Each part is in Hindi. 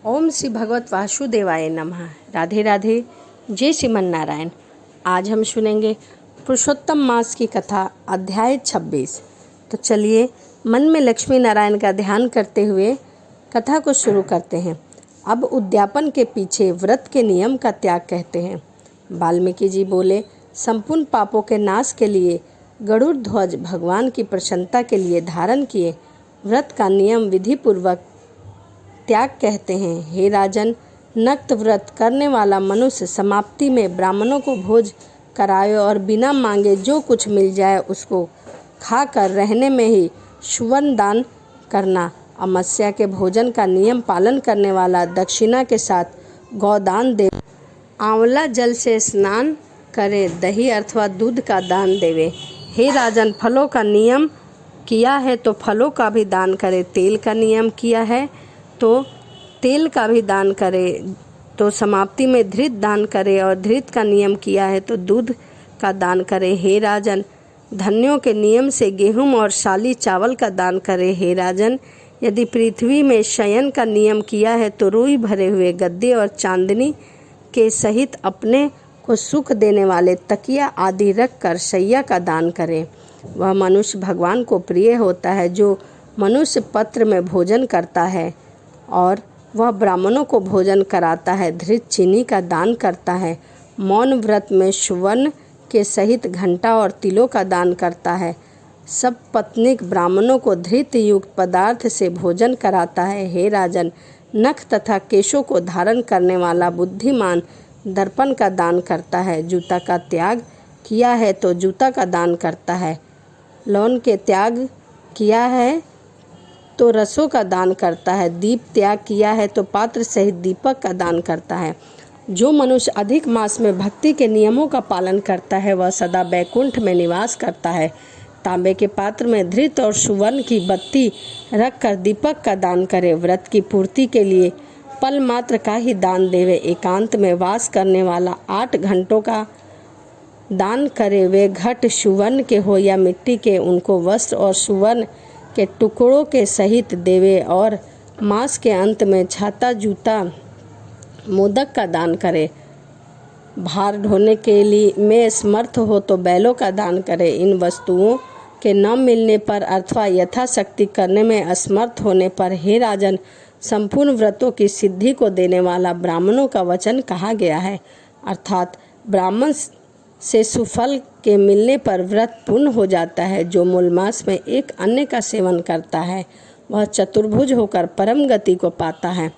ओम श्री भगवत वासुदेवाय नमः। राधे राधे। जय श्रीमन नारायण। आज हम सुनेंगे पुरुषोत्तम मास की कथा, अध्याय 26। तो चलिए मन में लक्ष्मी नारायण का ध्यान करते हुए कथा को शुरू करते हैं। अब उद्यापन के पीछे व्रत के नियम का त्याग कहते हैं। वाल्मीकि जी बोले, संपूर्ण पापों के नाश के लिए गरुड़ ध्वज भगवान की प्रसन्नता के लिए धारण किए व्रत का नियम विधि पूर्वक त्याग कहते हैं। हे राजन, नक्त व्रत करने वाला मनुष्य समाप्ति में ब्राह्मणों को भोज कराए और बिना मांगे जो कुछ मिल जाए उसको खाकर रहने में ही सुवर्ण दान करना। अमावस्या के भोजन का नियम पालन करने वाला दक्षिणा के साथ गौदान दे। आंवला जल से स्नान करे, दही अथवा दूध का दान देवे। हे राजन, फलों का नियम किया है तो फलों का भी दान करे। तेल का नियम किया है तो तेल का भी दान करे। तो समाप्ति में धृत दान करे और धृत का नियम किया है तो दूध का दान करे। हे राजन, धन्यों के नियम से गेहूं और शाली चावल का दान करे। हे राजन, यदि पृथ्वी में शयन का नियम किया है तो रुई भरे हुए गद्दे और चांदनी के सहित अपने को सुख देने वाले तकिया आदि रख कर शैया का दान करे। वह मनुष्य भगवान को प्रिय होता है जो मनुष्य पत्र में भोजन करता है और वह ब्राह्मणों को भोजन कराता है। धृत चीनी का दान करता है। मौन व्रत में सुवर्ण के सहित घंटा और तिलों का दान करता है। सब पत्नीक ब्राह्मणों को धृत युक्त पदार्थ से भोजन कराता है। हे राजन, नख तथा केशों को धारण करने वाला बुद्धिमान दर्पण का दान करता है। जूता का त्याग किया है तो जूता का दान करता है। लौन के त्याग किया है तो रसों का दान करता है। दीप त्याग किया है तो पात्र सहित दीपक का दान करता है। जो मनुष्य अधिक मास में भक्ति के नियमों का पालन करता है वह सदा बैकुंठ में निवास करता है। तांबे के पात्र में धृत और सुवर्ण की बत्ती रखकर दीपक का दान करे। व्रत की पूर्ति के लिए पल मात्र का ही दान देवे। एकांत में वास करने वाला 8 घंटों का दान करे। वे घट सुवर्ण के हो या मिट्टी के, उनको वस्त्र और सुवर्ण के टुकड़ों के सहित देवे और मास के अंत में छाता, जूता, मोदक का दान करे। भार ढोने के लिए में समर्थ हो तो बैलों का दान करे। इन वस्तुओं के न मिलने पर अथवा यथाशक्ति करने में असमर्थ होने पर हे राजन, संपूर्ण व्रतों की सिद्धि को देने वाला ब्राह्मणों का वचन कहा गया है। अर्थात ब्राह्मण से सुफल के मिलने पर व्रत पूर्ण हो जाता है। जो मूलमास में एक अन्य का सेवन करता है वह चतुर्भुज होकर परम गति को पाता है।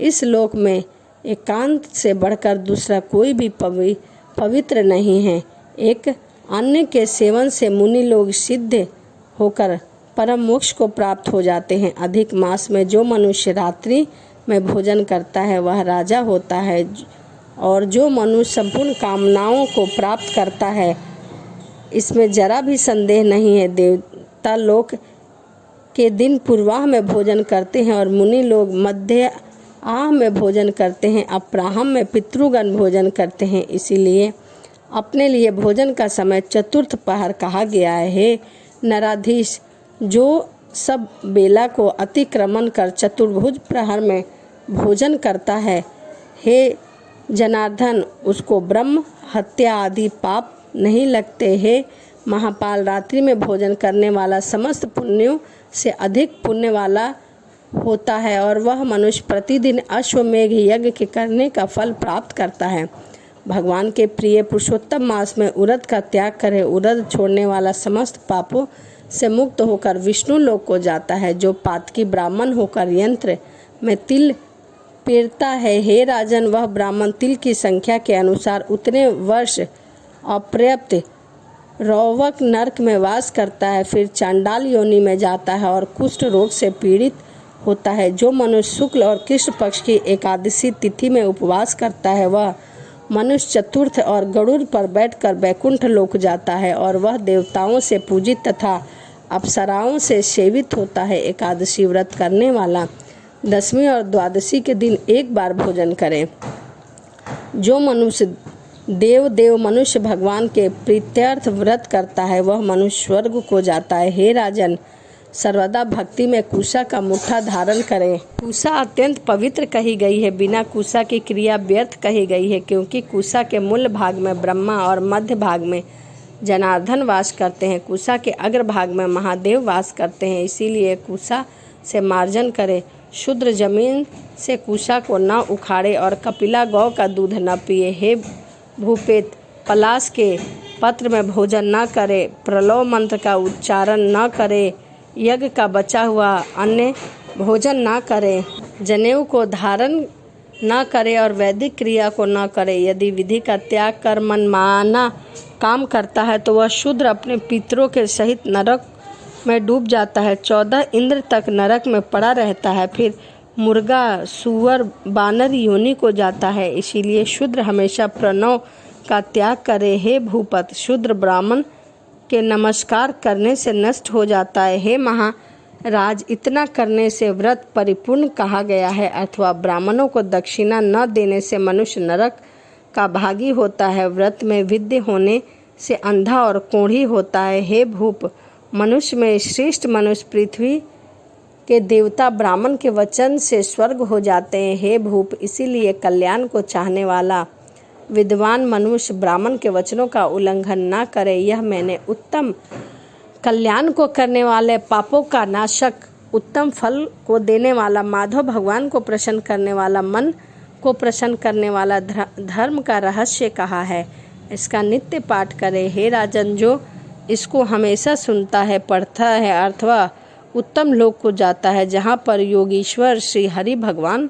इस लोक में एकांत से बढ़कर दूसरा कोई भी पवित्र नहीं है। एक अन्य के सेवन से मुनि लोग सिद्ध होकर परम मोक्ष को प्राप्त हो जाते हैं। अधिक मास में जो मनुष्य रात्रि में भोजन करता है वह राजा होता है और जो मनुष्य संपूर्ण कामनाओं को प्राप्त करता है इसमें जरा भी संदेह नहीं है। देवता लोक के दिन पूर्वाह में भोजन करते हैं और मुनि लोग मध्य आह में भोजन करते हैं। अपराह्न में पितृगण भोजन करते हैं। इसीलिए अपने लिए भोजन का समय चतुर्थ पहर कहा गया है। हे नराधीश, जो सब बेला को अतिक्रमण कर चतुर्भुज प्रहर में भोजन करता है, हे जनार्दन, उसको ब्रह्म हत्या आदि पाप नहीं लगते। हे महापाल, रात्रि में भोजन करने वाला समस्त पुण्यों से अधिक पुण्य वाला होता है और वह मनुष्य प्रतिदिन अश्वमेघ यज्ञ के करने का फल प्राप्त करता है। भगवान के प्रिय पुरुषोत्तम मास में उरद का त्याग करे। उरद छोड़ने वाला समस्त पापों से मुक्त होकर विष्णु लोक को जाता है। जो पातकी ब्राह्मण होकर यंत्र में तिल पेरता है, हे राजन, वह ब्राह्मण तिल की संख्या के अनुसार उतने वर्ष अपर्याप्त रौवक नरक में वास करता है, फिर चांडाल योनि में जाता है और कुष्ठ रोग से पीड़ित होता है। जो मनुष्य शुक्ल और कृष्ण पक्ष की एकादशी तिथि में उपवास करता है वह मनुष्य चतुर्थ और गरुड़ पर बैठकर बैकुंठ लोक जाता है और वह देवताओं से पूजित तथा अप्सराओं से सेवित होता है। एकादशी व्रत करने वाला 10वीं और द्वादशी के दिन एक बार भोजन करे। जो मनुष्य देव मनुष्य भगवान के प्रीत्यर्थ व्रत करता है वह मनुष्य स्वर्ग को जाता है। हे राजन, सर्वदा भक्ति में कुशा का मुट्ठा धारण करें। कुशा अत्यंत पवित्र कही गई है, बिना कुशा की क्रिया व्यर्थ कही गई है, क्योंकि कुशा के मूल भाग में ब्रह्मा और मध्य भाग में जनार्दन वास करते हैं। कुशा के अग्र भाग में महादेव वास करते हैं, इसीलिए कुशा से मार्जन करें। शुद्र जमीन से कुशा को न उखाड़े और कपिला गौ का दूध न पिए। हे भूपेत, पलाश के पत्र में भोजन न करे, प्रलव मंत्र का उच्चारण न करे, यज्ञ का बचा हुआ अन्य भोजन न करे, जनेऊ को धारण न करे और वैदिक क्रिया को न करे। यदि विधि का त्याग कर मनमाना काम करता है तो वह शूद्र अपने पितरों के सहित नरक में डूब जाता है। 14 इंद्र तक नरक में पड़ा रहता है, फिर मुर्गा, सूअर, बानर योनि को जाता है। इसीलिए शूद्र हमेशा प्रणव का त्याग करे। हे भूपत, शूद्र ब्राह्मण के नमस्कार करने से नष्ट हो जाता है। हे महाराज, इतना करने से व्रत परिपूर्ण कहा गया है, अथवा ब्राह्मणों को दक्षिणा न देने से मनुष्य नरक का भागी होता है। व्रत में विद्य होने से अंधा और कोढ़ी होता है। हे भूप, मनुष्य में श्रेष्ठ मनुष्य पृथ्वी के देवता ब्राह्मण के वचन से स्वर्ग हो जाते हैं। हे भूप, इसीलिए कल्याण को चाहने वाला विद्वान मनुष्य ब्राह्मण के वचनों का उल्लंघन न करे। यह मैंने उत्तम कल्याण को करने वाले, पापों का नाशक, उत्तम फल को देने वाला, माधव भगवान को प्रसन्न करने वाला, मन को प्रसन्न करने वाला धर्म का रहस्य कहा है। इसका नित्य पाठ करे। हे राजन, जो इसको हमेशा सुनता है, पढ़ता है, अथवा उत्तम लोक को जाता है, जहाँ पर योगीश्वर श्री हरि भगवान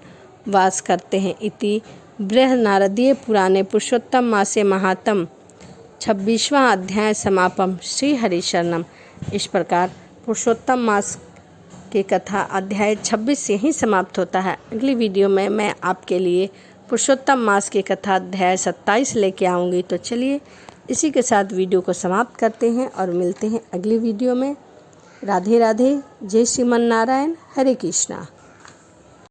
वास करते हैं। इति बृहन्नारदीय पुराणे पुरुषोत्तम मासे महात्म 26वां अध्याय समापम। श्री हरि शरणम। इस प्रकार पुरुषोत्तम मास की कथा अध्याय 26 यहीं समाप्त होता है। अगली वीडियो में मैं आपके लिए पुरुषोत्तम मास की कथा अध्याय 27 लेके आऊँगी। तो चलिए इसी के साथ वीडियो को समाप्त करते हैं और मिलते हैं अगली वीडियो में। राधे राधे। जय श्रीमन नारायण। हरे कृष्णा।